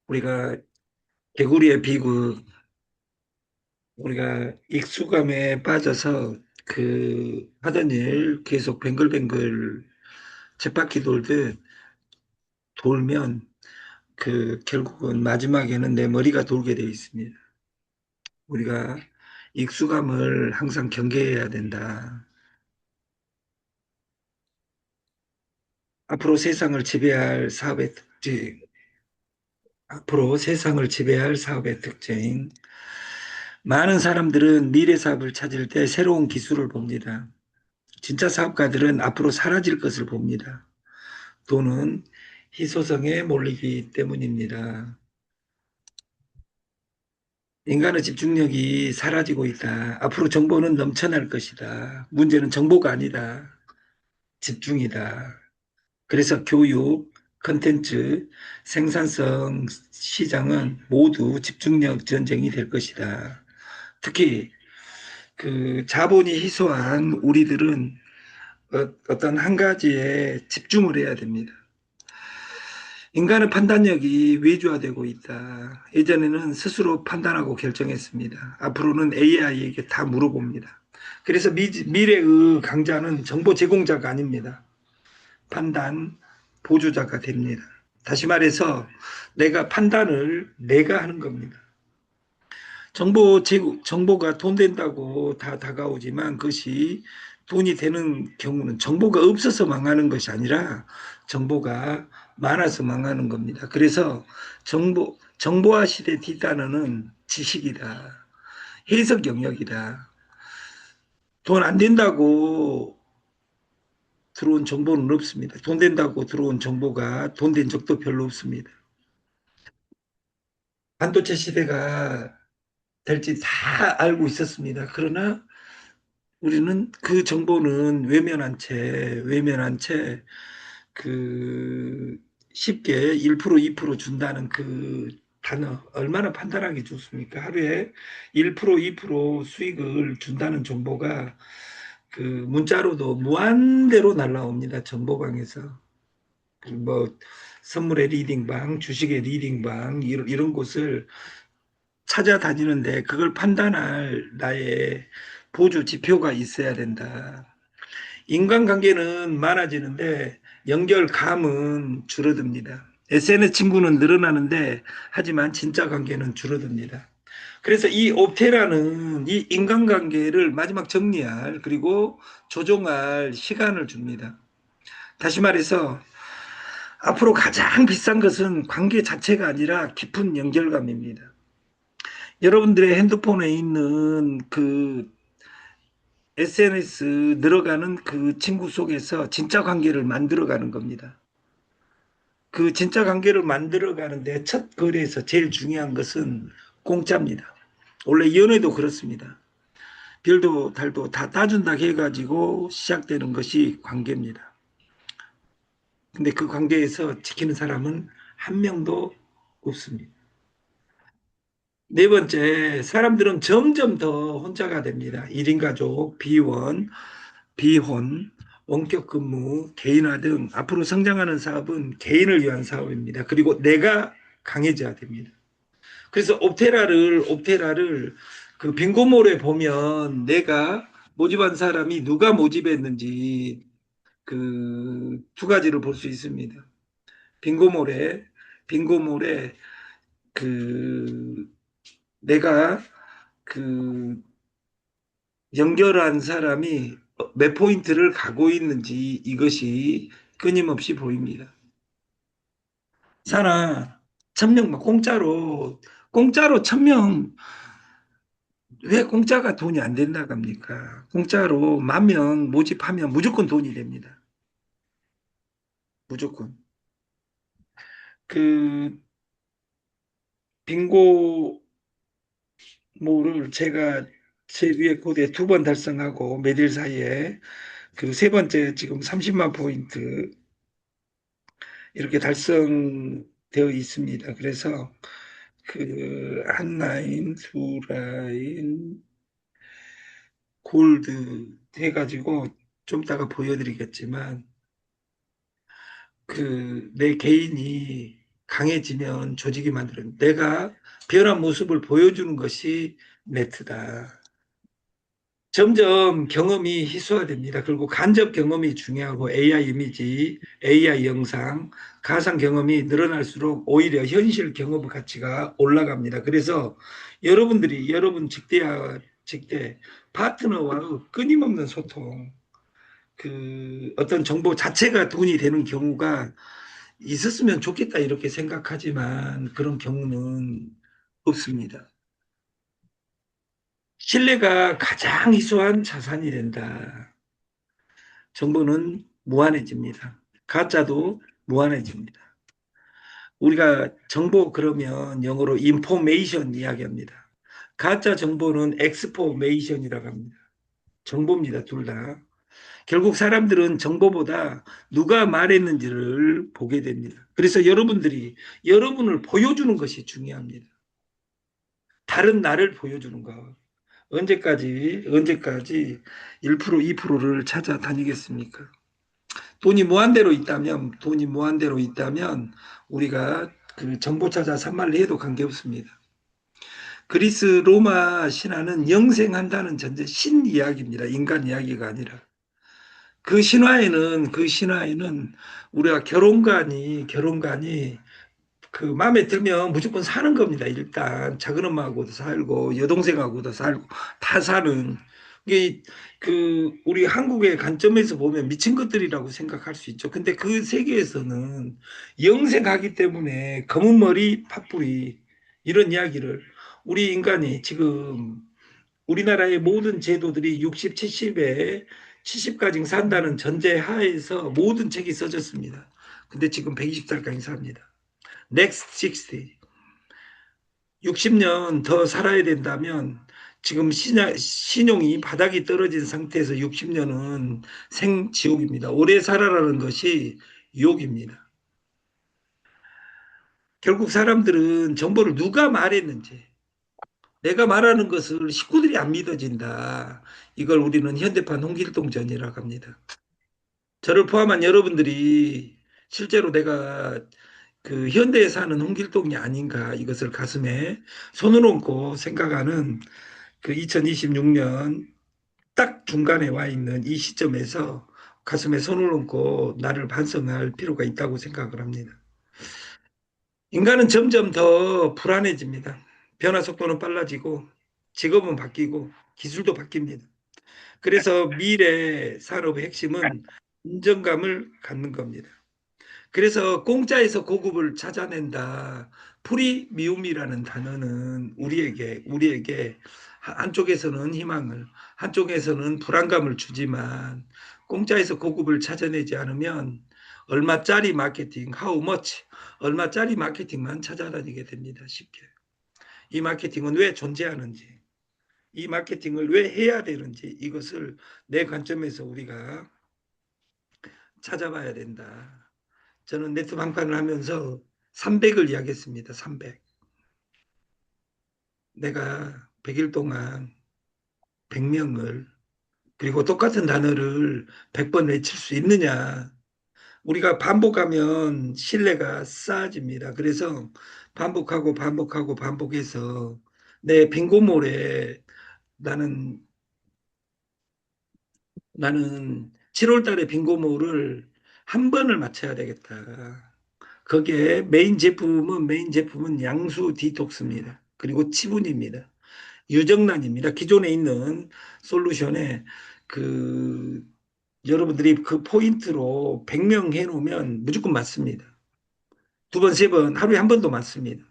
우리가 개구리의 비극, 우리가 익숙함에 빠져서 그 하던 일 계속 뱅글뱅글 쳇바퀴 돌듯 돌면 결국은 마지막에는 내 머리가 돌게 돼 있습니다. 우리가 익숙함을 항상 경계해야 된다. 앞으로 세상을 지배할 사업의 특징, 앞으로 세상을 지배할 사업의 특징. 많은 사람들은 미래 사업을 찾을 때 새로운 기술을 봅니다. 진짜 사업가들은 앞으로 사라질 것을 봅니다. 돈은 희소성에 몰리기 때문입니다. 인간의 집중력이 사라지고 있다. 앞으로 정보는 넘쳐날 것이다. 문제는 정보가 아니다. 집중이다. 그래서 교육, 컨텐츠, 생산성 시장은 모두 집중력 전쟁이 될 것이다. 특히 자본이 희소한 우리들은 어떤 한 가지에 집중을 해야 됩니다. 인간의 판단력이 외주화되고 있다. 예전에는 스스로 판단하고 결정했습니다. 앞으로는 AI에게 다 물어봅니다. 그래서 미래의 강자는 정보 제공자가 아닙니다. 판단 보조자가 됩니다. 다시 말해서 내가 판단을 내가 하는 겁니다. 정보가 돈 된다고 다 다가오지만 그것이 돈이 되는 경우는 정보가 없어서 망하는 것이 아니라 정보가 많아서 망하는 겁니다. 그래서 정보화 시대 뒷단어는 지식이다. 해석 영역이다. 돈 안 된다고 들어온 정보는 없습니다. 돈 된다고 들어온 정보가 돈 된 적도 별로 없습니다. 반도체 시대가 될지 다 알고 있었습니다. 그러나 우리는 그 정보는 외면한 채 그 쉽게 1%, 2% 준다는 그 단어 얼마나 판단하기 좋습니까? 하루에 1%, 2% 수익을 준다는 정보가 문자로도 무한대로 날라옵니다. 정보방에서. 뭐 선물의 리딩방, 주식의 리딩방 이런 곳을 찾아다니는데 그걸 판단할 나의 보조 지표가 있어야 된다. 인간관계는 많아지는데 연결감은 줄어듭니다. SNS 친구는 늘어나는데 하지만 진짜 관계는 줄어듭니다. 그래서 이 옵테라는 이 인간관계를 마지막 정리할 그리고 조정할 시간을 줍니다. 다시 말해서 앞으로 가장 비싼 것은 관계 자체가 아니라 깊은 연결감입니다. 여러분들의 핸드폰에 있는 SNS 늘어가는 그 친구 속에서 진짜 관계를 만들어가는 겁니다. 그 진짜 관계를 만들어가는데 첫 거리에서 제일 중요한 것은 공짜입니다. 원래 연애도 그렇습니다. 별도 달도 다 따준다 해가지고 시작되는 것이 관계입니다. 근데 그 관계에서 지키는 사람은 한 명도 없습니다. 네 번째, 사람들은 점점 더 혼자가 됩니다. 1인 가족, 비혼, 원격 근무, 개인화 등 앞으로 성장하는 사업은 개인을 위한 사업입니다. 그리고 내가 강해져야 됩니다. 그래서 옵테라를 그 빙고몰에 보면 내가 모집한 사람이 누가 모집했는지 그 두 가지를 볼 수 있습니다. 빙고몰에 빙고몰에 그 내가 그 연결한 사람이 몇 포인트를 가고 있는지 이것이 끊임없이 보입니다. 사나 1,000명 공짜로 1,000명 왜 공짜가 돈이 안 된다고 합니까? 공짜로 10,000명 모집하면 무조건 돈이 됩니다. 무조건. 그 빙고모를 제가 제 위에 고대 2번 달성하고 몇 일 사이에 그 세 번째 지금 30만 포인트 이렇게 달성되어 있습니다. 그래서 한 라인, 두 라인, 골드 해가지고 좀 이따가 보여드리겠지만 내 개인이 강해지면 조직이 만들어요. 내가 변한 모습을 보여주는 것이 네트다. 점점 경험이 희소화됩니다. 그리고 간접 경험이 중요하고 AI 이미지, AI 영상, 가상 경험이 늘어날수록 오히려 현실 경험 가치가 올라갑니다. 그래서 여러분들이 여러분 직대와 직대 파트너와 끊임없는 소통, 그 어떤 정보 자체가 돈이 되는 경우가 있었으면 좋겠다 이렇게 생각하지만 그런 경우는 없습니다. 신뢰가 가장 희소한 자산이 된다. 정보는 무한해집니다. 가짜도 무한해집니다. 우리가 정보 그러면 영어로 인포메이션 이야기합니다. 가짜 정보는 엑스포메이션이라고 합니다. 정보입니다, 둘 다. 결국 사람들은 정보보다 누가 말했는지를 보게 됩니다. 그래서 여러분들이 여러분을 보여주는 것이 중요합니다. 다른 나를 보여주는 것. 언제까지 1%, 2%를 찾아다니겠습니까? 돈이 무한대로 있다면 우리가 그 정보 찾아 산말리 해도 관계없습니다. 그리스 로마 신화는 영생한다는 전제 신 이야기입니다. 인간 이야기가 아니라. 그 신화에는 우리가 결혼관이 그 마음에 들면 무조건 사는 겁니다. 일단 작은 엄마하고도 살고 여동생하고도 살고 다 사는 이게 그 우리 한국의 관점에서 보면 미친 것들이라고 생각할 수 있죠. 근데 그 세계에서는 영생하기 때문에 검은 머리 팥뿌리 이런 이야기를 우리 인간이 지금 우리나라의 모든 제도들이 60, 70에 70까지 산다는 전제 하에서 모든 책이 써졌습니다. 근데 지금 120살까지 삽니다. next 60. 60년 더 살아야 된다면 지금 신용이 바닥이 떨어진 상태에서 60년은 생지옥입니다. 오래 살아라는 것이 유혹입니다. 결국 사람들은 정보를 누가 말했는지 내가 말하는 것을 식구들이 안 믿어진다. 이걸 우리는 현대판 홍길동전이라고 합니다. 저를 포함한 여러분들이 실제로 내가 그 현대에 사는 홍길동이 아닌가 이것을 가슴에 손을 얹고 생각하는 그 2026년 딱 중간에 와 있는 이 시점에서 가슴에 손을 얹고 나를 반성할 필요가 있다고 생각을 합니다. 인간은 점점 더 불안해집니다. 변화 속도는 빨라지고 직업은 바뀌고 기술도 바뀝니다. 그래서 미래 산업의 핵심은 안정감을 갖는 겁니다. 그래서 공짜에서 고급을 찾아낸다. 프리미움이라는 단어는 우리에게 한쪽에서는 희망을, 한쪽에서는 불안감을 주지만 공짜에서 고급을 찾아내지 않으면 얼마짜리 마케팅, how much, 얼마짜리 마케팅만 찾아다니게 됩니다. 쉽게. 이 마케팅은 왜 존재하는지, 이 마케팅을 왜 해야 되는지 이것을 내 관점에서 우리가 찾아봐야 된다. 저는 네트 방판을 하면서 300을 이야기했습니다. 300. 내가 100일 동안 100명을 그리고 똑같은 단어를 100번 외칠 수 있느냐. 우리가 반복하면 신뢰가 쌓아집니다. 그래서 반복해서 내 빙고몰에 나는 나는 7월 달에 빙고몰을 한 번을 맞춰야 되겠다. 거기에 메인 제품은 양수 디톡스입니다. 그리고 치분입니다. 유정란입니다. 기존에 있는 솔루션에 그 여러분들이 그 포인트로 100명 해놓으면 무조건 맞습니다. 두 번, 세 번, 하루에 한 번도 맞습니다.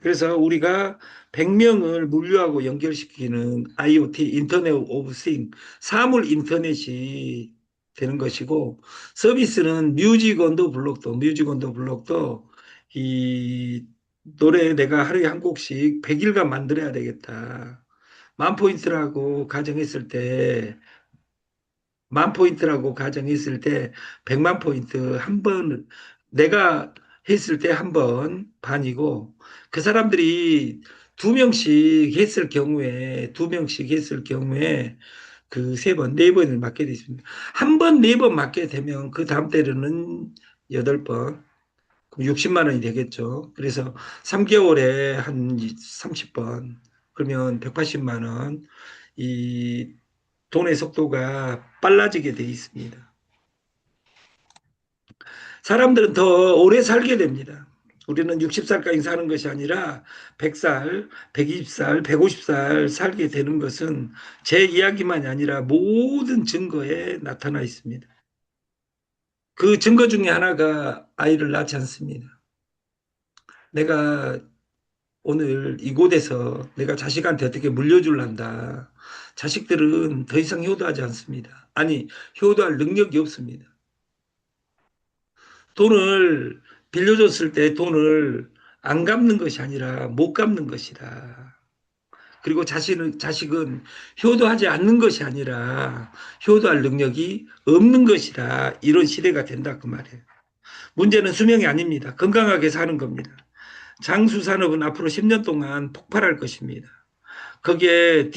그래서 우리가 100명을 물류하고 연결시키는 IoT, 인터넷 오브 싱, 사물 인터넷이 되는 것이고 서비스는 뮤직 온더 블록도 이 노래 내가 하루에 한 곡씩 100일간 만들어야 되겠다. 만 포인트라고 가정했을 때 만 포인트라고 가정했을 때 100만 포인트 한 번 내가 했을 때 한 번 반이고 그 사람들이 두 명씩 했을 경우에 그 세 번, 네 번을 맞게 되어 있습니다. 한 번, 네 번 맞게 되면 그 다음 때로는 여덟 번, 그럼 60만 원이 되겠죠. 그래서 3개월에 한 30번, 그러면 180만 원. 이 돈의 속도가 빨라지게 돼 있습니다. 사람들은 더 오래 살게 됩니다. 우리는 60살까지 사는 것이 아니라 100살, 120살, 150살 살게 되는 것은 제 이야기만이 아니라 모든 증거에 나타나 있습니다. 그 증거 중에 하나가 아이를 낳지 않습니다. 내가 오늘 이곳에서 내가 자식한테 어떻게 물려줄란다. 자식들은 더 이상 효도하지 않습니다. 아니, 효도할 능력이 없습니다. 돈을 빌려줬을 때 돈을 안 갚는 것이 아니라 못 갚는 것이다. 그리고 자식은 효도하지 않는 것이 아니라 효도할 능력이 없는 것이다. 이런 시대가 된다. 그 말이에요. 문제는 수명이 아닙니다. 건강하게 사는 겁니다. 장수 산업은 앞으로 10년 동안 폭발할 것입니다. 거기에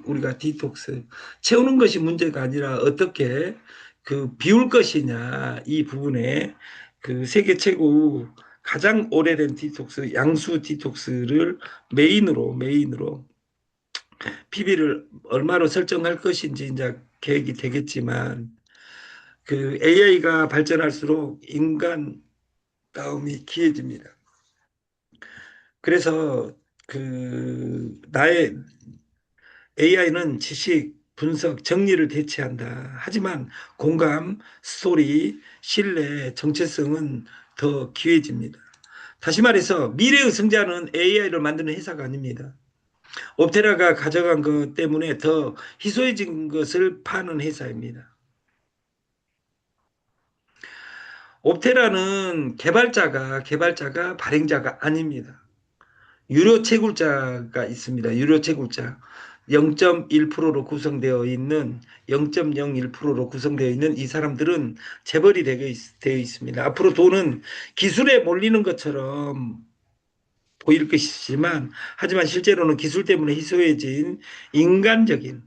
우리가 디톡스, 채우는 것이 문제가 아니라 어떻게 그 비울 것이냐, 이 부분에 그 세계 최고 가장 오래된 디톡스, 양수 디톡스를 메인으로 PB를 얼마로 설정할 것인지 이제 계획이 되겠지만, 그 AI가 발전할수록 인간 다음이 귀해집니다. 그래서 그 나의 AI는 지식, 분석, 정리를 대체한다. 하지만 공감, 스토리, 신뢰, 정체성은 더 귀해집니다. 다시 말해서 미래의 승자는 AI를 만드는 회사가 아닙니다. 옵테라가 가져간 것 때문에 더 희소해진 것을 파는 회사입니다. 옵테라는 개발자가 발행자가 아닙니다. 유료 채굴자가 있습니다. 유료 채굴자. 0.1%로 구성되어 있는 0.01%로 구성되어 있는 이 사람들은 재벌이 되어 있습니다. 앞으로 돈은 기술에 몰리는 것처럼 보일 것이지만 하지만 실제로는 기술 때문에 희소해진 인간적인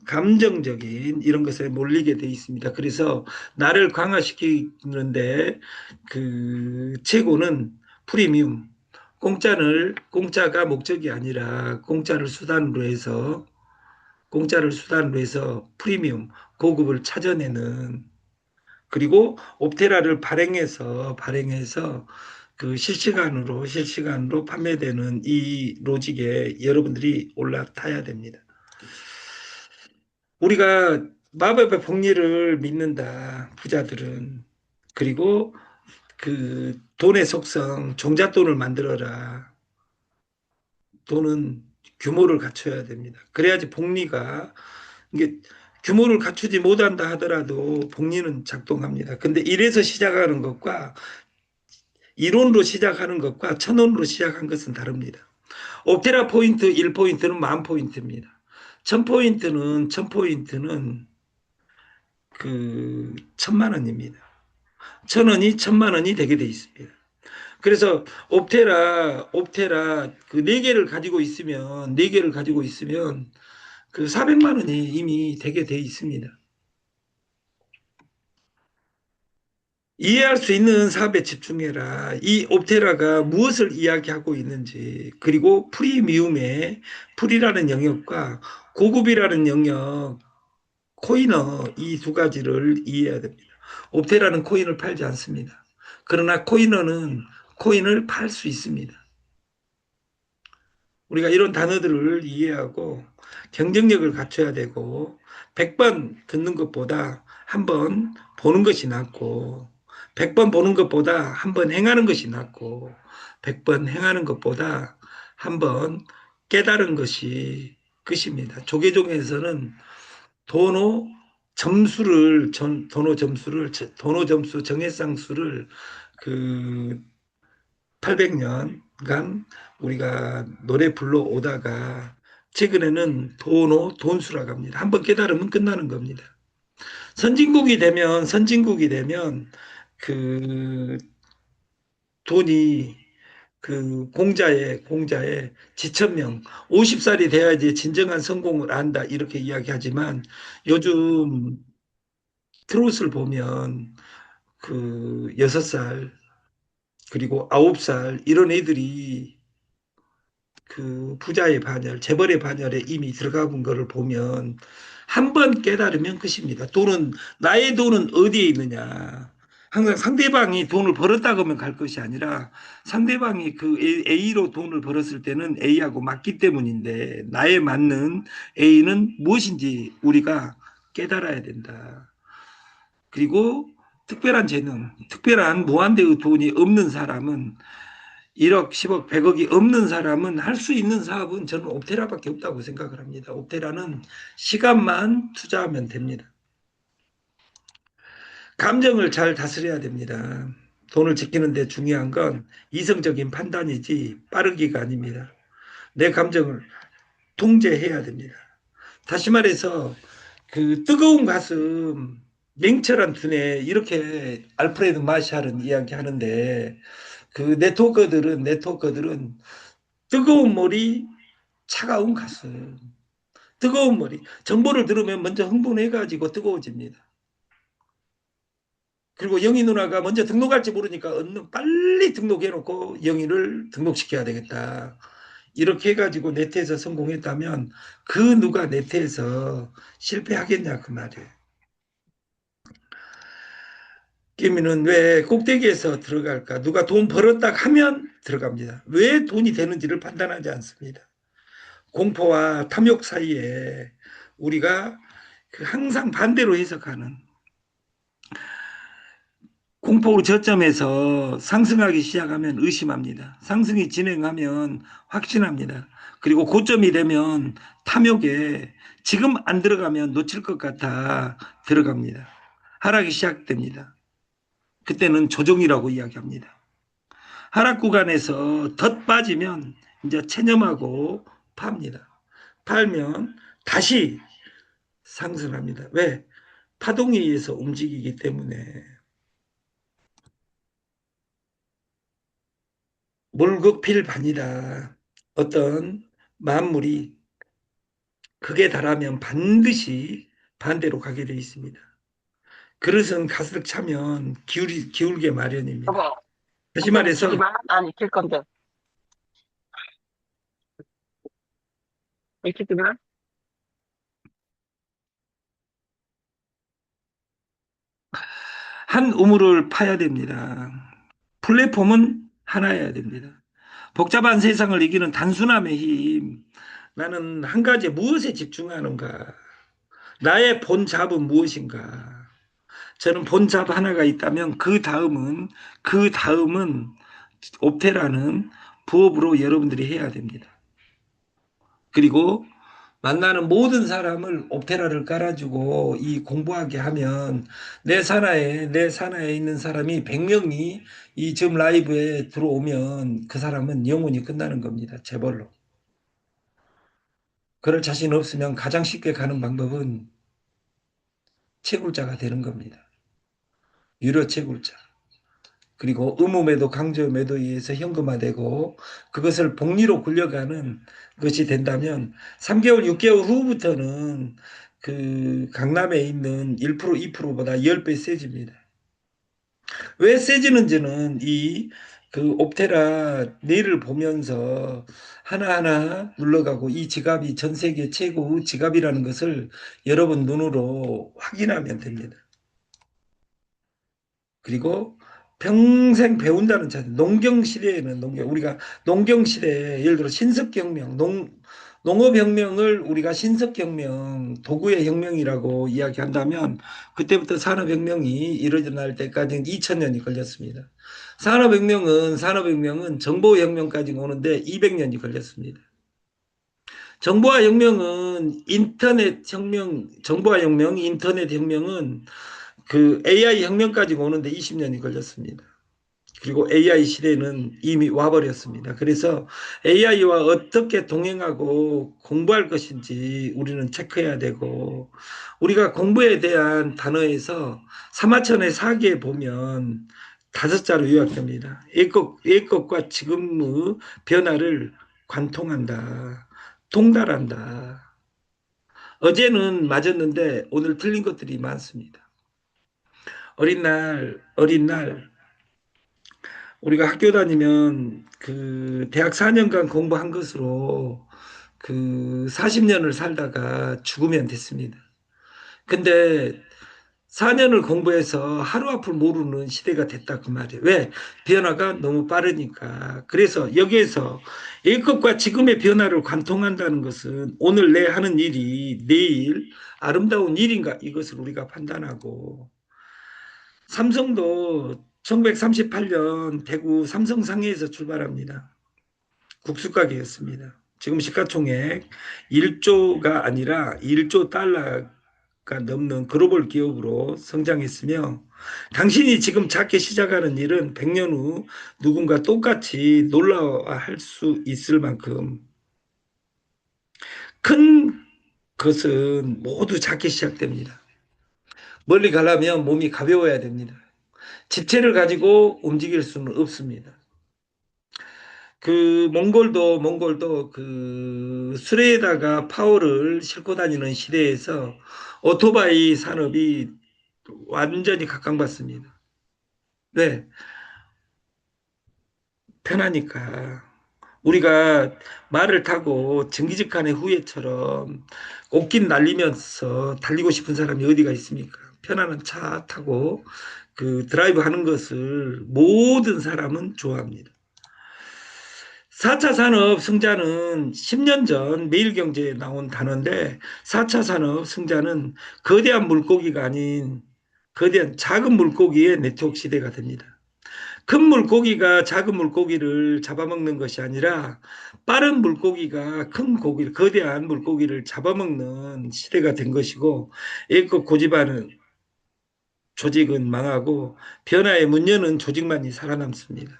감정적인 이런 것에 몰리게 돼 있습니다. 그래서 나를 강화시키는데 그 최고는 프리미엄, 공짜가 목적이 아니라 공짜를 수단으로 해서 프리미엄 고급을 찾아내는, 그리고 옵테라를 발행해서 그 실시간으로 판매되는 이 로직에 여러분들이 올라타야 됩니다. 우리가 마법의 복리를 믿는다, 부자들은. 그리고 그 돈의 속성, 종잣돈을 만들어라. 돈은 규모를 갖춰야 됩니다. 그래야지 복리가, 이게 규모를 갖추지 못한다 하더라도 복리는 작동합니다. 근데 이래서 시작하는 것과 이론으로 시작하는 것과 천원으로 시작한 것은 다릅니다. 옵테라 포인트 1포인트는 10,000포인트입니다. 1000포인트는 그 1000만 원입니다. 1000원이 1000만 원이 되게 돼 있습니다. 그래서 옵테라 그 4개를 가지고 있으면 그 400만 원이 이미 되게 돼 있습니다. 이해할 수 있는 사업에 집중해라. 이 옵테라가 무엇을 이야기하고 있는지, 그리고 프리미움의 프리라는 영역과 고급이라는 영역, 코인어, 이 두 가지를 이해해야 됩니다. 옵테라는 코인을 팔지 않습니다. 그러나 코인어는 코인을 팔 수 있습니다. 우리가 이런 단어들을 이해하고 경쟁력을 갖춰야 되고, 100번 듣는 것보다 한 번 보는 것이 낫고, 100번 보는 것보다 한 번 행하는 것이 낫고, 100번 행하는 것보다 한 번 깨달은 것이 끝입니다. 조계종에서는 도노 도노 점수 정해상수를 그 800년간 우리가 노래 불러오다가 최근에는 돈수라고 합니다. 한번 깨달으면 끝나는 겁니다. 선진국이 되면 그 돈이 그 공자의 지천명 50살이 돼야지 진정한 성공을 안다 이렇게 이야기하지만, 요즘 트롯을 보면 그 6살 그리고 9살 이런 애들이 그 부자의 반열, 재벌의 반열에 이미 들어가 본 거를 보면 한 번 깨달으면 끝입니다. 돈은 나의 돈은 어디에 있느냐. 항상 상대방이 돈을 벌었다 그러면 갈 것이 아니라 상대방이 그 A로 돈을 벌었을 때는 A하고 맞기 때문인데 나에 맞는 A는 무엇인지 우리가 깨달아야 된다. 그리고 특별한 재능, 특별한 무한대의 돈이 없는 사람은 1억, 10억, 100억이 없는 사람은 할 수 있는 사업은 저는 옵테라밖에 없다고 생각을 합니다. 옵테라는 시간만 투자하면 됩니다. 감정을 잘 다스려야 됩니다. 돈을 지키는 데 중요한 건 이성적인 판단이지 빠르기가 아닙니다. 내 감정을 통제해야 됩니다. 다시 말해서 그 뜨거운 가슴, 냉철한 두뇌 이렇게 알프레드 마샬은 이야기하는데 그 네트워커들은 뜨거운 머리, 차가운 가슴, 뜨거운 머리. 정보를 들으면 먼저 흥분해가지고 뜨거워집니다. 그리고 영희 누나가 먼저 등록할지 모르니까 얼른 빨리 등록해놓고 영희를 등록시켜야 되겠다. 이렇게 해가지고 네트에서 성공했다면 그 누가 네트에서 실패하겠냐 그 말이에요. 끼미는 왜 꼭대기에서 들어갈까? 누가 돈 벌었다 하면 들어갑니다. 왜 돈이 되는지를 판단하지 않습니다. 공포와 탐욕 사이에 우리가 그 항상 반대로 해석하는 공포 저점에서 상승하기 시작하면 의심합니다. 상승이 진행하면 확신합니다. 그리고 고점이 되면 탐욕에 지금 안 들어가면 놓칠 것 같아 들어갑니다. 하락이 시작됩니다. 그때는 조정이라고 이야기합니다. 하락 구간에서 덧 빠지면 이제 체념하고 팝니다. 팔면 다시 상승합니다. 왜? 파동에 의해서 움직이기 때문에. 물극필반이다. 어떤 만물이 극에 달하면 반드시 반대로 가게 되어 있습니다. 그릇은 가득 차면 기울게 마련입니다. 여보, 다시 안경 말해서 쓰지 마. 난 익힐 건데. 익히지 마. 한 우물을 파야 됩니다. 플랫폼은 하나여야 됩니다. 복잡한 세상을 이기는 단순함의 힘. 나는 한 가지 무엇에 집중하는가? 나의 본잡은 무엇인가? 저는 본잡 하나가 있다면 그 다음은 옵테라는 부업으로 여러분들이 해야 됩니다. 그리고 만나는 모든 사람을 옵테라를 깔아주고 이 공부하게 하면 내 산하에 있는 사람이 100명이 이 지금 라이브에 들어오면 그 사람은 영혼이 끝나는 겁니다. 재벌로. 그럴 자신 없으면 가장 쉽게 가는 방법은 채굴자가 되는 겁니다. 유료 채굴자. 그리고 의무매도 강제매도에 의해서 현금화되고 그것을 복리로 굴려가는 것이 된다면 3개월, 6개월 후부터는 그 강남에 있는 1%, 2%보다 10배 세집니다. 왜 세지는지는 이 그 옵테라 내일을 보면서 하나하나 눌러가고 이 지갑이 전 세계 최고 지갑이라는 것을 여러분 눈으로 확인하면 됩니다. 그리고 평생 배운다는 자세. 농경 시대에는 우리가 농경 시대에 예를 들어 신석혁명, 농업혁명을 우리가 신석혁명, 도구의 혁명이라고 이야기한다면 그때부터 산업혁명이 일어날 때까지 2000년이 걸렸습니다. 산업혁명은 정보혁명까지 오는데 200년이 걸렸습니다. 정보화 혁명, 인터넷 혁명은 그 AI 혁명까지 오는데 20년이 걸렸습니다. 그리고 AI 시대는 이미 와버렸습니다. 그래서 AI와 어떻게 동행하고 공부할 것인지 우리는 체크해야 되고 우리가 공부에 대한 단어에서 사마천의 사기에 보면 5자로 요약됩니다. 옛것과 지금의 변화를 관통한다. 통달한다. 어제는 맞았는데 오늘 틀린 것들이 많습니다. 어린 날 우리가 학교 다니면 그 대학 4년간 공부한 것으로 그 40년을 살다가 죽으면 됐습니다. 근데 4년을 공부해서 하루 앞을 모르는 시대가 됐다 그 말이에요. 왜? 변화가 너무 빠르니까. 그래서 여기에서 A급과 지금의 변화를 관통한다는 것은 오늘 내 하는 일이 내일 아름다운 일인가 이것을 우리가 판단하고, 삼성도 1938년 대구 삼성상해에서 출발합니다. 국수가게였습니다. 지금 시가총액 1조가 아니라 1조 달러가 넘는 글로벌 기업으로 성장했으며, 당신이 지금 작게 시작하는 일은 100년 후 누군가 똑같이 놀라워할 수 있을 만큼 큰 것은 모두 작게 시작됩니다. 멀리 가려면 몸이 가벼워야 됩니다. 지체를 가지고 움직일 수는 없습니다. 그 몽골도 그 수레에다가 파워를 싣고 다니는 시대에서 오토바이 산업이 완전히 각광받습니다. 네, 편하니까. 우리가 말을 타고 정기직간의 후예처럼 옷깃 날리면서 달리고 싶은 사람이 어디가 있습니까? 편안한 차 타고 그 드라이브 하는 것을 모든 사람은 좋아합니다. 4차 산업 승자는 10년 전 매일경제에 나온 단어인데, 4차 산업 승자는 거대한 물고기가 아닌 거대한 작은 물고기의 네트워크 시대가 됩니다. 큰 물고기가 작은 물고기를 잡아먹는 것이 아니라 빠른 물고기가 큰 고기, 거대한 물고기를 잡아먹는 시대가 된 것이고, A급 고집하는 조직은 망하고 변화의 문 여는 조직만이 살아남습니다.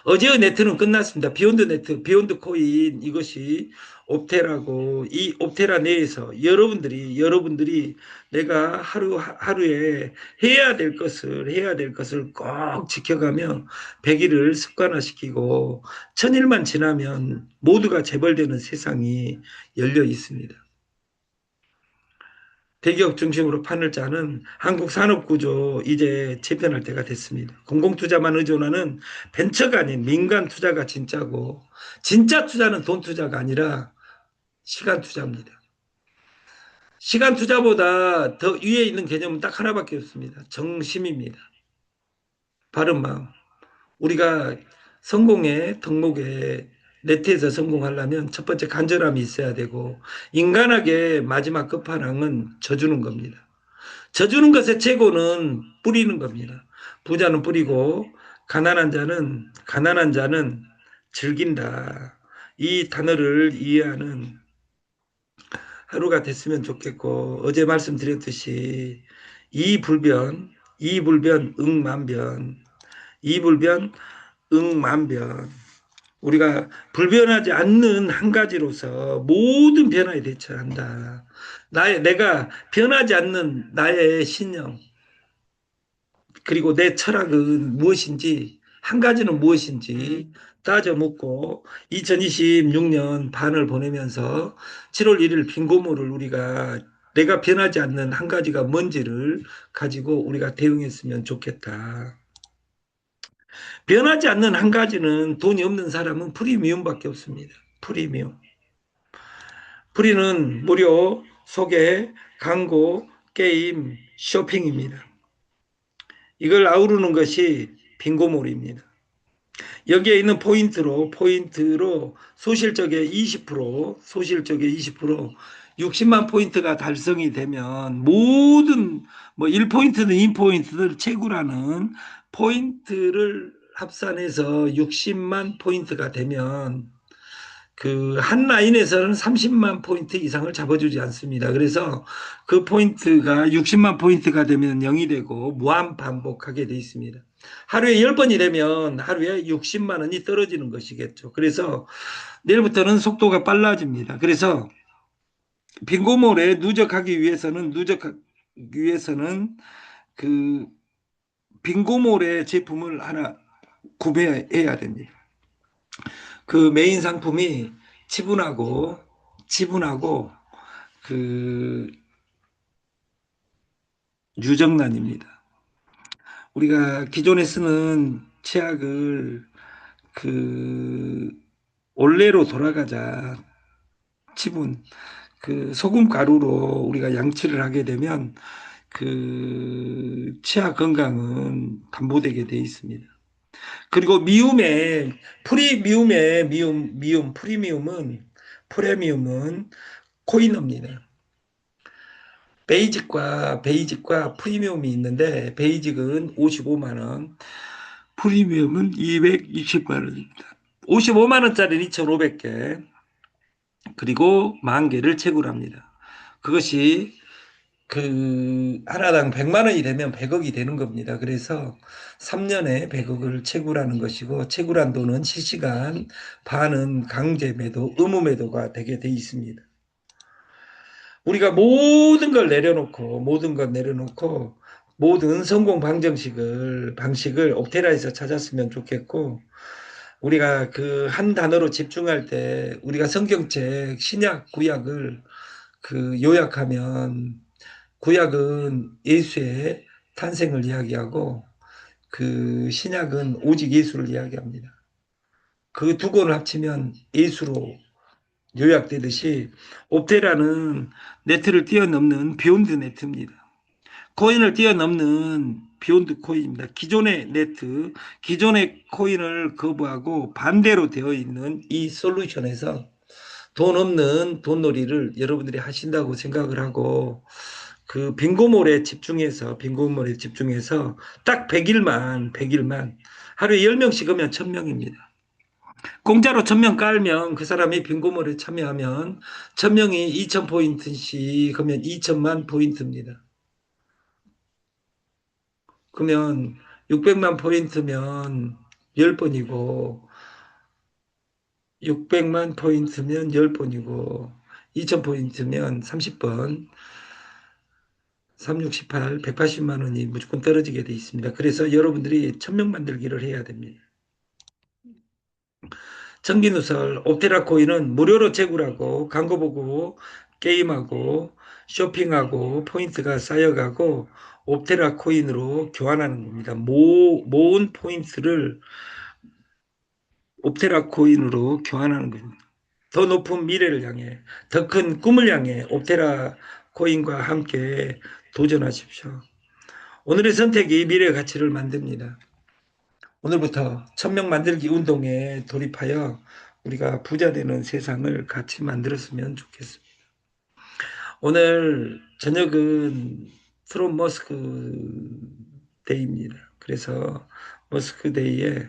어제의 네트는 끝났습니다. 비욘드 네트, 비욘드 코인, 이것이 옵테라고, 이 옵테라 내에서 여러분들이 내가 하루에 해야 될 것을 꼭 지켜가며 100일을 습관화시키고 1000일만 지나면 모두가 재벌되는 세상이 열려 있습니다. 대기업 중심으로 판을 짜는 한국 산업 구조 이제 재편할 때가 됐습니다. 공공 투자만 의존하는 벤처가 아닌 민간 투자가 진짜고, 진짜 투자는 돈 투자가 아니라 시간 투자입니다. 시간 투자보다 더 위에 있는 개념은 딱 하나밖에 없습니다. 정심입니다. 바른 마음. 우리가 성공의 덕목에 네트에서 성공하려면 첫 번째 간절함이 있어야 되고, 인간에게 마지막 끝판왕은 져주는 겁니다. 져주는 것의 최고는 뿌리는 겁니다. 부자는 뿌리고 가난한 자는 즐긴다. 이 단어를 이해하는 하루가 됐으면 좋겠고, 어제 말씀드렸듯이 이불변, 이불변, 응만변, 이불변, 응만변. 우리가 불변하지 않는 한 가지로서 모든 변화에 대처한다. 내가 변하지 않는 나의 신념, 그리고 내 철학은 무엇인지, 한 가지는 무엇인지 따져 묻고, 2026년 반을 보내면서 7월 1일 빈고모를 우리가 내가 변하지 않는 한 가지가 뭔지를 가지고 우리가 대응했으면 좋겠다. 변하지 않는 한 가지는 돈이 없는 사람은 프리미엄밖에 없습니다. 프리미엄. 프리는 무료, 소개, 광고, 게임, 쇼핑입니다. 이걸 아우르는 것이 빙고몰입니다. 여기에 있는 포인트로 소실적의 20%, 60만 포인트가 달성이 되면 모든 뭐 1포인트든 2포인트든 채굴하는 포인트를 합산해서 60만 포인트가 되면 그 한 라인에서는 30만 포인트 이상을 잡아주지 않습니다. 그래서 그 포인트가 60만 포인트가 되면 0이 되고 무한 반복하게 돼 있습니다. 하루에 10번이 되면 하루에 60만 원이 떨어지는 것이겠죠. 그래서 내일부터는 속도가 빨라집니다. 그래서 빙고몰에 누적하기 위해서는 그 빙고몰의 제품을 하나 구매해야 됩니다. 그 메인 상품이 지분하고 그 유정란입니다. 우리가 기존에 쓰는 치약을 그 원래로 돌아가자. 지분 그 소금 가루로 우리가 양치를 하게 되면 그 치아 건강은 담보되게 돼 있습니다. 그리고 프리미움은 코인업니다. 베이직과 프리미엄이 있는데 베이직은 55만 원, 프리미엄은 220만 원입니다. 55만 원짜리는 2,500개, 그리고 만 개를 채굴합니다. 그것이 그 하나당 100만 원이 되면 100억이 되는 겁니다. 그래서 3년에 100억을 채굴하는 것이고 채굴한 돈은 실시간 반은 강제 매도, 의무 매도가 되게 돼 있습니다. 우리가 모든 걸 내려놓고 모든 성공 방식을 옵테라에서 찾았으면 좋겠고 우리가 그 한 단어로 집중할 때 우리가 성경책 신약 구약을 그 요약하면 구약은 예수의 탄생을 이야기하고 그 신약은 오직 예수를 이야기합니다. 그 두 권을 합치면 예수로 요약되듯이 옵테라는 네트를 뛰어넘는 비욘드 네트입니다. 코인을 뛰어넘는 비욘드 코인입니다. 기존의 코인을 거부하고 반대로 되어 있는 이 솔루션에서 돈 없는 돈놀이를 여러분들이 하신다고 생각을 하고 그 빈고몰에 집중해서 딱 100일만 하루에 10명씩 하면 1000명입니다. 공짜로 1000명 깔면 그 사람이 빈고몰에 참여하면 1000명이 2000포인트씩 하면 2000만 포인트입니다. 그러면 600만 포인트면 10번이고 600만 포인트면 10번이고 2000포인트면 30번 368, 180만 원이 무조건 떨어지게 돼 있습니다. 그래서 여러분들이 1000명 만들기를 해야 됩니다. 정기누설 옵테라 코인은 무료로 채굴하고 광고 보고 게임하고 쇼핑하고 포인트가 쌓여가고 옵테라 코인으로 교환하는 겁니다. 모은 포인트를 옵테라 코인으로 교환하는 겁니다. 더 높은 미래를 향해, 더 큰 꿈을 향해 옵테라 코인과 함께 도전하십시오. 오늘의 선택이 미래의 가치를 만듭니다. 오늘부터 1000명 만들기 운동에 돌입하여 우리가 부자 되는 세상을 같이 만들었으면 좋겠습니다. 오늘 저녁은 트론 머스크 데이입니다. 그래서 머스크 데이에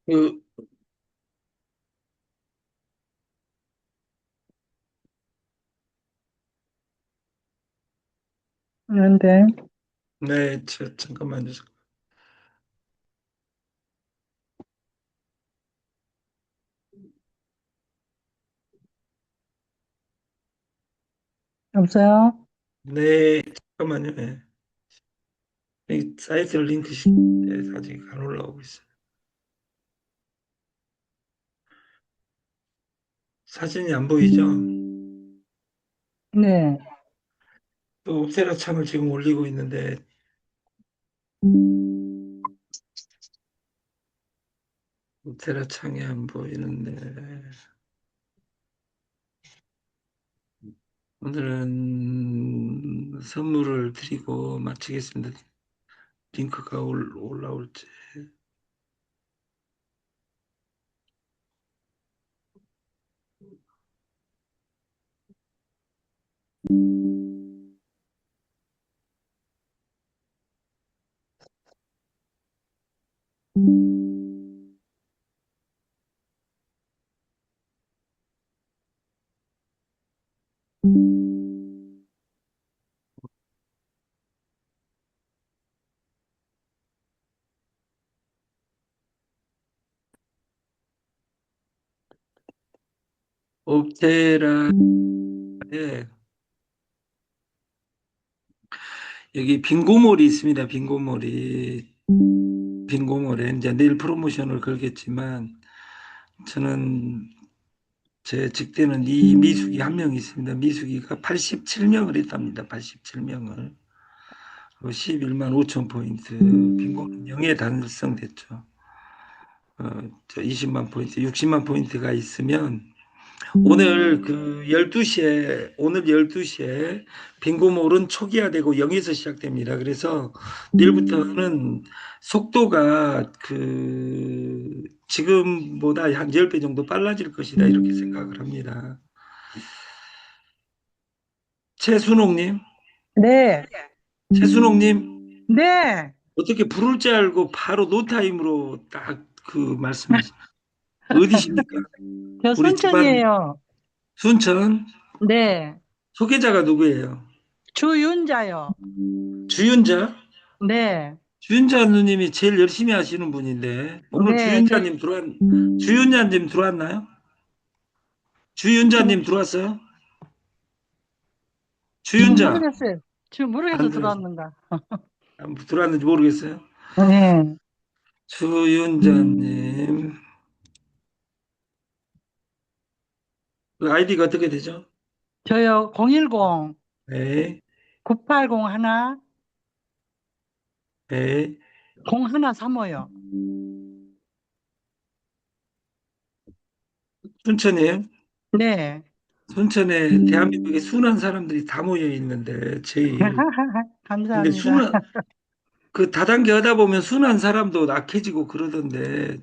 그, 그런데, 네, 잠깐만요. 여보세요? 네, 잠깐만요. 네. 이 사이트 링크 아직 안 올라오고 있어요. 사진이 안 보이죠? 네. 또 옵테라 창을 지금 올리고 있는데 옵테라 창이 안 보이는데 오늘은 선물을 드리고 마치겠습니다. 링크가 올라올지. 옵테라에 여기 빙고몰이 있습니다. 빙고몰에 이제 내일 프로모션을 걸겠지만 저는 제 직대는 이 미숙이 한 명 있습니다. 미숙이가 87명을 했답니다. 87명을. 11만 5천 포인트. 빙고는 0에 달성됐죠. 저 20만 포인트, 60만 포인트가 있으면 오늘 12시에 빙고몰은 초기화되고 0에서 시작됩니다. 그래서 내일부터는 속도가 지금보다 한 10배 정도 빨라질 것이다. 이렇게 생각을 합니다. 최순옥님, 네, 최순옥님, 네, 어떻게 부를 줄 알고 바로 노타임으로 딱 말씀하시, 어디십니까? 저 우리 집안 순천이에요. 순천, 네, 소개자가 누구예요? 주윤자요. 주윤자? 네, 주윤자 누님이 제일 열심히 하시는 분인데 오늘 네, 주윤자님 주윤자님 들어왔어요? 지금 주윤자 모르겠어요. 지금 모르겠어 안 들어왔어요. 들어왔는가. 들어왔는지 모르겠어요. 네, 주윤자님 그 아이디가 어떻게 되죠? 저요, 010 네, 9801 네. 0135요. 순천이에요. 네, 순천에 대한민국에 순한 사람들이 다 모여 있는데 제일 근데 감사합니다. 순한 그 다단계 하다 보면 순한 사람도 악해지고 그러던데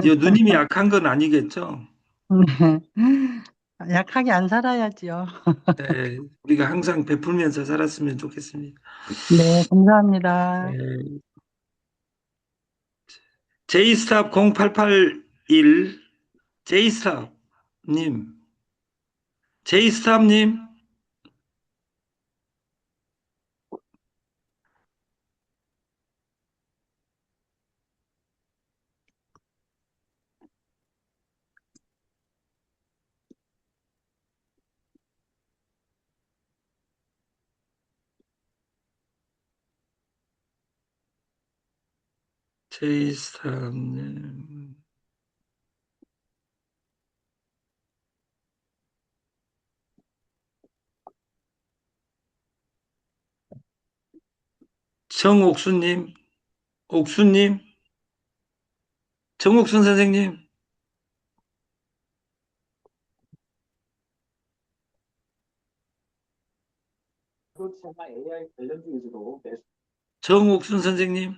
누님이 악한 건 아니겠죠? 약하게 안 살아야지요. 네, 우리가 항상 베풀면서 살았으면 좋겠습니다. 네, 감사합니다. 네, 제이스탑 0881 제이스탑님, 제이스탑님, 제이스탑님, 정옥수님, 옥수님, 정옥순 선생님, 정옥순 선생님,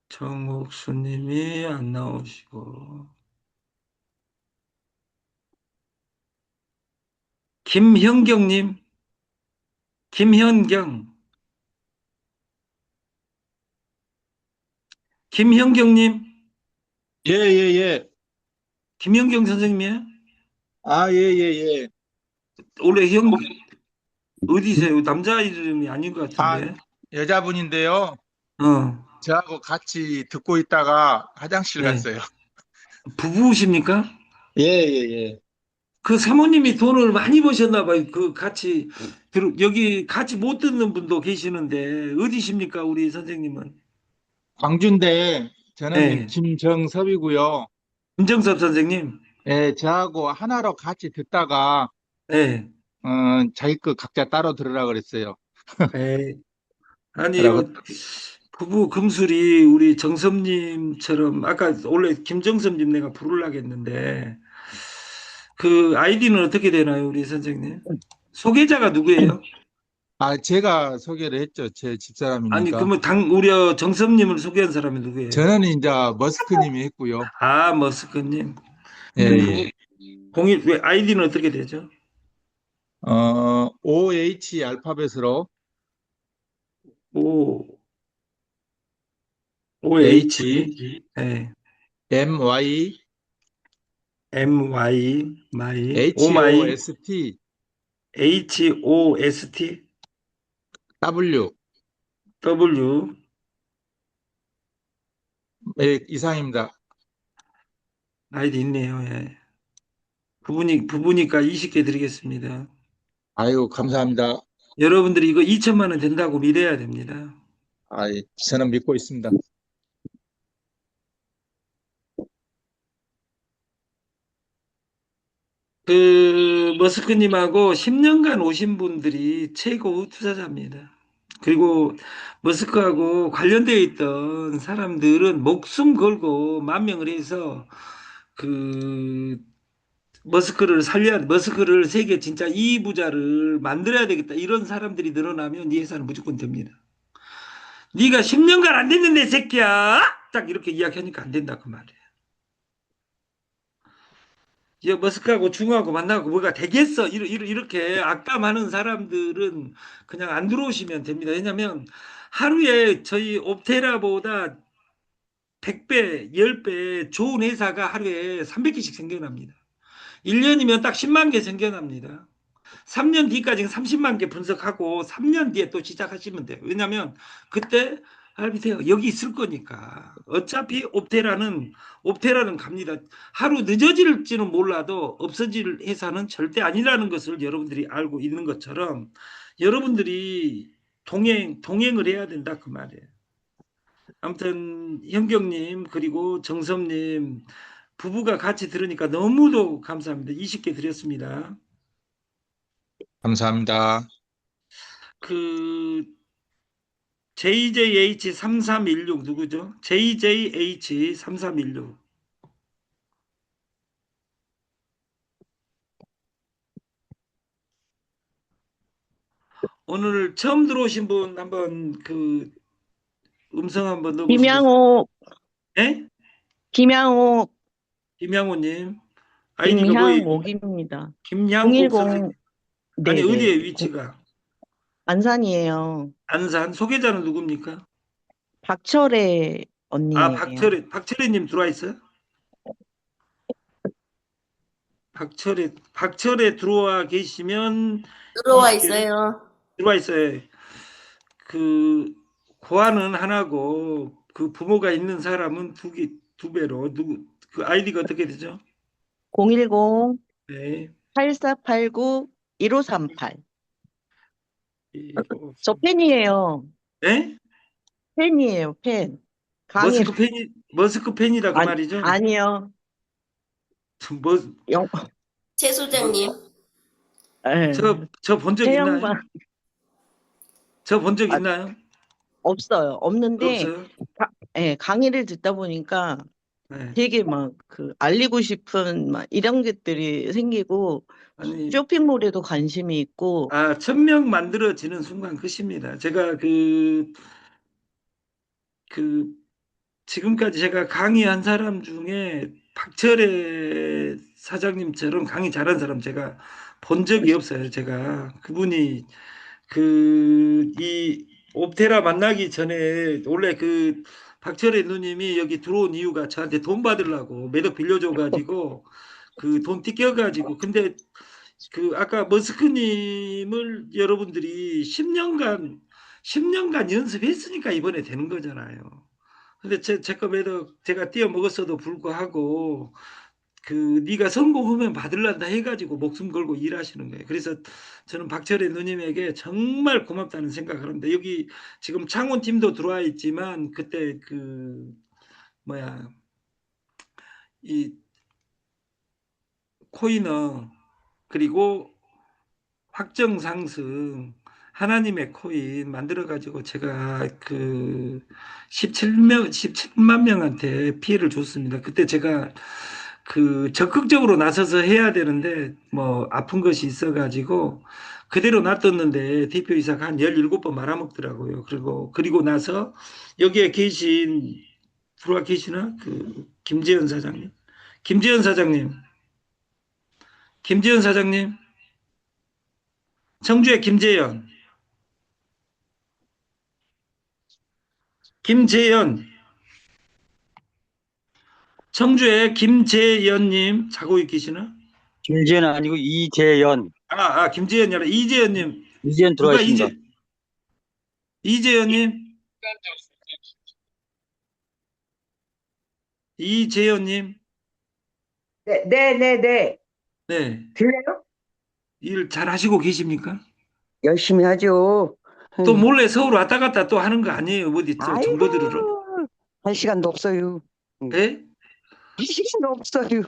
정옥수님이 안 나오시고, 김현경님, 김현경, 김현경님, 예, 예, 예. 김현경 선생님이에요? 아, 예, 예, 예. 원래 어디세요? 남자 이름이 아닌 것 아, 같은데. 여자분인데요. 어, 저하고 같이 듣고 있다가 화장실 네. 갔어요. 부부십니까? 예, 예, 예. 그 사모님이 돈을 많이 버셨나 봐요. 여기 같이 못 듣는 분도 계시는데, 어디십니까, 우리 선생님은? 광주인데, 저는 네. 김정섭이고요. 김정섭 선생님. 예, 저하고 하나로 같이 듣다가, 네. 자기 거 각자 따로 들으라 그랬어요. 네. 그러고, 아니요. 부부 금술이 우리 정섭님처럼, 아까 원래 김정섭님 내가 부르려고 했는데, 그 아이디는 어떻게 되나요, 우리 선생님? 소개자가 누구예요? 제가 소개를 했죠. 제 아니, 집사람이니까. 그러면 우리 정섭님을 소개한 사람이 누구예요? 저는 이제 머스크님이 했고요. 아, 머스크님. 예, 예. 왜 아이디는 어떻게 되죠? OH 알파벳으로 O, OH, H, 네, MY, MY, 마이, 오마이, HOST, HOST, W. W. 예, 이상입니다. 아이디 있네요. 예. 부부니까 20개 드리겠습니다. 아유, 감사합니다. 여러분들이 이거 2천만 원 된다고 믿어야 됩니다. 아, 저는 믿고 있습니다. 머스크님하고 10년간 오신 분들이 최고 투자자입니다. 그리고 머스크하고 관련되어 있던 사람들은 목숨 걸고 만명을 해서 그 머스크를 세계 진짜 2부자를 만들어야 되겠다. 이런 사람들이 늘어나면 네 회사는 무조건 됩니다. 네가 10년간 안 됐는데 새끼야. 딱 이렇게 이야기하니까 안 된다 그 말이에요. 머스크하고 중하고 만나고 뭐가 되겠어 이렇게 악담하는 사람들은 그냥 안 들어오시면 됩니다. 왜냐하면 하루에 저희 옵테라보다 100배, 10배 좋은 회사가 하루에 300개씩 생겨납니다. 1년이면 딱 10만 개 생겨납니다. 3년 뒤까지는 30만 개 분석하고 3년 뒤에 또 시작하시면 돼요. 왜냐하면 그때 알비세요. 여기 있을 거니까. 어차피 옵테라는 갑니다. 하루 늦어질지는 몰라도 없어질 회사는 절대 아니라는 것을 여러분들이 알고 있는 것처럼 여러분들이 동행을 해야 된다 그 말이에요. 아무튼 현경님 그리고 정섭님 부부가 같이 들으니까 너무도 감사합니다. 20개 드렸습니다. 감사합니다. 그 JJH3316 누구죠? JJH3316 오늘 처음 들어오신 분 한번 그 음성 한번 넣어보시겠어요? 김양옥, 네? 김양옥, 김양호님 아이디가 뭐예요? 김양옥입니다. 김양옥 010, 선생님 아니 네네. 어디에 위치가? 안산이에요. 안산 소개자는 누굽니까? 박철애 아 언니예요. 박철애님 들어와 있어요? 박철애 들어와 계시면 들어와 20개 있어요. 들어와 있어요. 그 고아는 하나고 그 부모가 있는 사람은 두 배로 누구 그 아이디가 어떻게 되죠? 010, 네. 8489, 1538. 이로- 저 팬이에요. 네? 팬이에요, 팬. 강의, 머스크 팬이다 그 말이죠? 아니요. 뭐, 영, 최 소장님. 에, 저 본 적 있나요? 태영반, 저 본 적 아, 있나요? 없어요. 없는데, 없어요? 예, 강의를 듣다 보니까 네. 되게 막 알리고 싶은 막 이런 것들이 생기고, 아니, 쇼핑몰에도 관심이 있고, 1000명 만들어지는 순간 끝입니다. 제가 지금까지 제가 강의한 사람 중에 박철애 사장님처럼 강의 잘한 사람 제가 본 적이 없어요. 제가 그분이 이 옵테라 만나기 전에 원래 박철애 누님이 여기 들어온 이유가 저한테 돈 받으려고 매덕 빌려줘가지고 그 돈 띠껴가지고 근데 아까 머스크님을 여러분들이 10년간 연습했으니까 이번에 되는 거잖아요. 근데 제거 매덕 제가 띄어 먹었어도 불구하고 네가 성공하면 받을란다 해가지고 목숨 걸고 일하시는 거예요. 그래서 저는 박철애 누님에게 정말 고맙다는 생각을 합니다. 여기 지금 창원 팀도 들어와 있지만 그때 이 코인어 그리고 확정 상승 하나님의 코인 만들어 가지고 제가 17만 명한테 피해를 줬습니다. 그때 제가 적극적으로 나서서 해야 되는데 뭐 아픈 것이 있어 가지고 그대로 놔뒀는데 대표이사가 한 17번 말아먹더라고요. 그리고 나서 여기에 들어와 계시나? 김재현 사장님. 김재현 사장님. 김재현 사장님. 청주의 김재현. 김재현. 청주의 김재현님 자고 계시나? 김재현 아니고 이재현. 김재현이 아니라 이재현님. 이재현 들어와 누가 있습니다. 이재현님, 이재현님, 네. 네, 들려요? 일 잘 하시고 계십니까? 열심히 하죠. 또 응. 몰래 서울 왔다 갔다 또 하는 거 아니에요? 어디 저 정보 들으러? 아이고, 할 시간도 없어요. 응. 예? 할 시간도 없어요.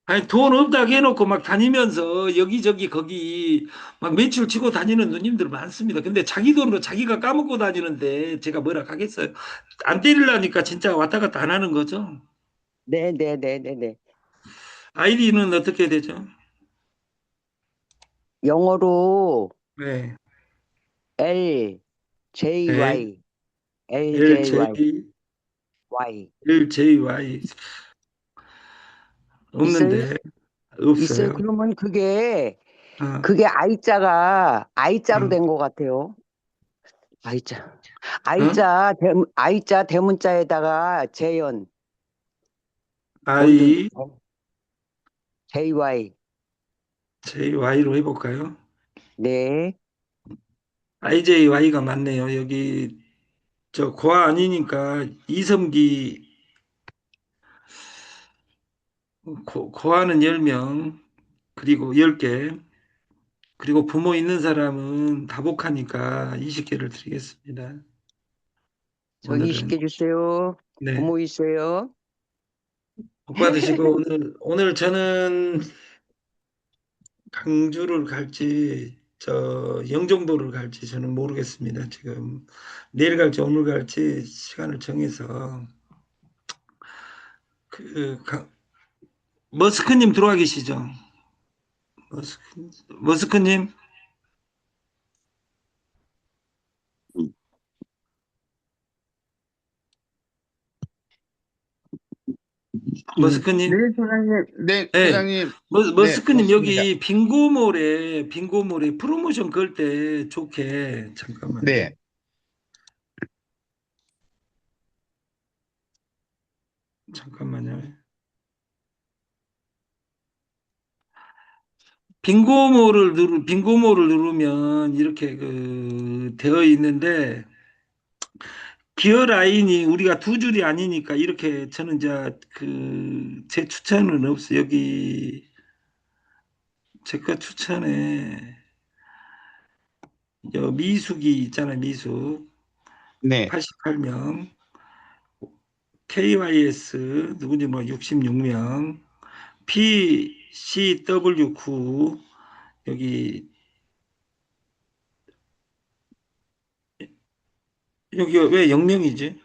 아니, 돈 없다고 해놓고 막 다니면서 여기저기 거기 막 매출 치고 다니는 누님들 많습니다. 근데 자기 돈으로 자기가 까먹고 다니는데 제가 뭐라 하겠어요? 안 때리려니까 진짜 왔다 갔다 안 하는 거죠? 네. 아이디는 어떻게 되죠? 영어로 네. L, J, 네. Y, L, J, LJ, Y, Y. LJY 있어요? 없는데 있어요. 없어요. 그러면 그게, 아, 그게 I자로 아, 된 것 같아요. I자. 어? I자 대문자에다가 재현, 원둔, I, JY. JY로 해볼까요? 네. IJY가 맞네요. 여기 저 고아 아니니까 이섬기 고아는 10명 그리고 10개 그리고 부모 있는 사람은 다복하니까 20개를 드리겠습니다. 저 오늘은 20개 주세요. 네. 부모 있어요. 복 받으시고 오늘 저는 강주를 갈지 저 영종도를 갈지 저는 모르겠습니다. 지금 내일 갈지 오늘 갈지 시간을 정해서 그 머스크님 들어와 계시죠? 머스크님, 네, 머스크님, 소장님. 네, 네, 소장님. 네, 머스크님 맞습니다. 여기 빙고몰에 프로모션 걸 때 좋게 잠깐만요. 네, 잠깐만요. 빙고몰을 누르면 이렇게 그 되어 있는데 기어 라인이 우리가 두 줄이 아니니까 이렇게 저는 이제 그 제 추천은 없어요. 여기 제거 추천에 미숙이 있잖아요. 미숙 네. 88명, KYS 누군지 뭐 66명, PCW9 여기 여기 왜 0명이지?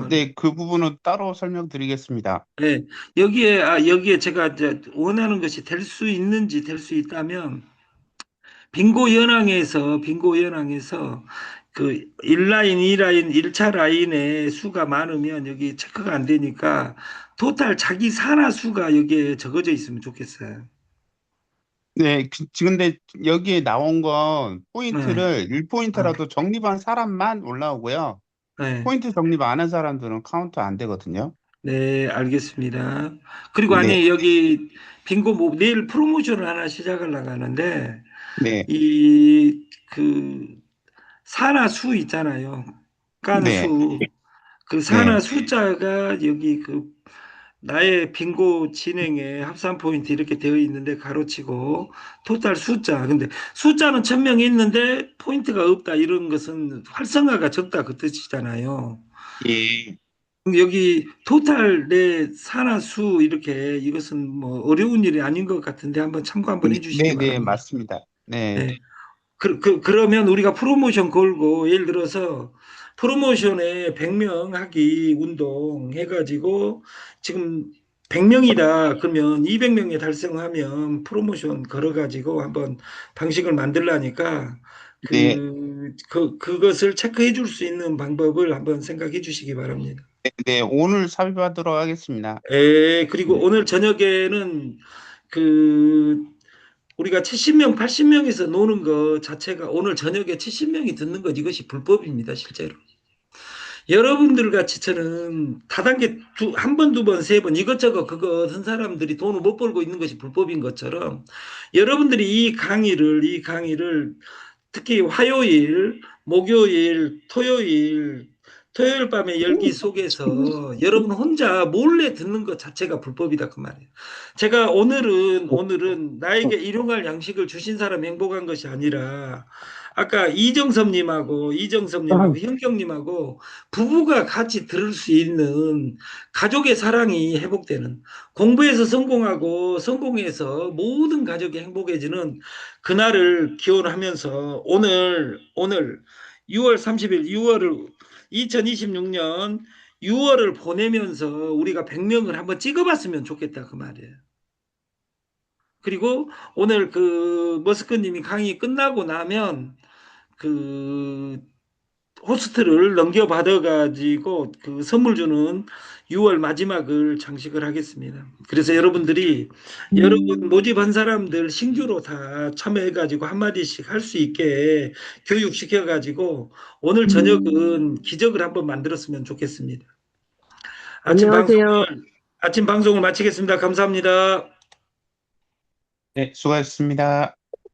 네, 그 부분은 따로 설명드리겠습니다. 네, 여기에 제가 이제 원하는 것이 될 수 있는지 될 수 있다면 빙고 연항에서 그 1라인, 2라인, 1차 라인의 수가 많으면 여기 체크가 안 되니까 토탈 자기 산하 수가 여기에 적어져 있으면 좋겠어요. 네, 근데 여기에 나온 건 네, 포인트를 아, 1포인트라도 적립한 사람만 올라오고요. 네, 포인트 적립 안 한 사람들은 카운트 안 되거든요. 네, 알겠습니다. 그리고 네, 아니 여기 빙고 내일 프로모션을 하나 시작하려고 하는데 네, 이 그 산하 수 있잖아요. 네, 깐수 그 산하 네, 숫자가 여기 그 나의 빙고 진행에 합산 포인트 이렇게 되어 있는데 가로치고 토탈 숫자 근데 숫자는 1000명이 있는데 포인트가 없다 이런 것은 활성화가 적다 그 뜻이잖아요. 예, 근데 여기 토탈 내 산하 수 이렇게 이것은 뭐 어려운 일이 아닌 것 같은데 한번 참고 한번 해주시기 네, 바랍니다. 맞습니다. 네, 네. 그러면 우리가 프로모션 걸고, 예를 들어서 프로모션에 100명 하기 운동 해가지고, 지금 100명이다. 그러면 200명에 달성하면 프로모션 걸어가지고 한번 방식을 만들라니까, 네, 그것을 체크해 줄 수 있는 방법을 한번 생각해 주시기 바랍니다. 네, 오늘 삽입하도록 하겠습니다. 그리고 네, 오늘 저녁에는 그 우리가 70명, 80명에서 노는 거 자체가 오늘 저녁에 70명이 듣는 것 이것이 불법입니다, 실제로. 여러분들 같이 저는 다단계 한 번, 두 번, 세 번 이것저것 그거 한 사람들이 돈을 못 벌고 있는 것이 불법인 것처럼 여러분들이 이 강의를 특히 화요일, 목요일, 토요일 밤에 열기 속에서 여러분 혼자 몰래 듣는 것 자체가 불법이다 그 말이에요. 제가 오늘은 나에게 일용할 양식을 주신 사람 행복한 것이 아니라 아까 이정섭님하고 현경님하고 부부가 같이 들을 수 있는 가족의 사랑이 회복되는 공부에서 성공하고 성공해서 모든 가족이 행복해지는 그날을 기원하면서 오늘 6월 30일 2026년 6월을 보내면서 우리가 100명을 한번 찍어봤으면 좋겠다 그 말이에요. 그리고 오늘 그 머스크님이 강의 끝나고 나면 그 호스트를 넘겨받아가지고 그 선물 주는 6월 마지막을 장식을 하겠습니다. 그래서 여러분들이 여러분 모집한 사람들 신규로 다 참여해가지고 한마디씩 할 수 있게 교육시켜가지고 오늘 저녁은 기적을 한번 만들었으면 좋겠습니다. 안녕하세요. 아침 방송을 마치겠습니다. 감사합니다. 네, 수고하셨습니다.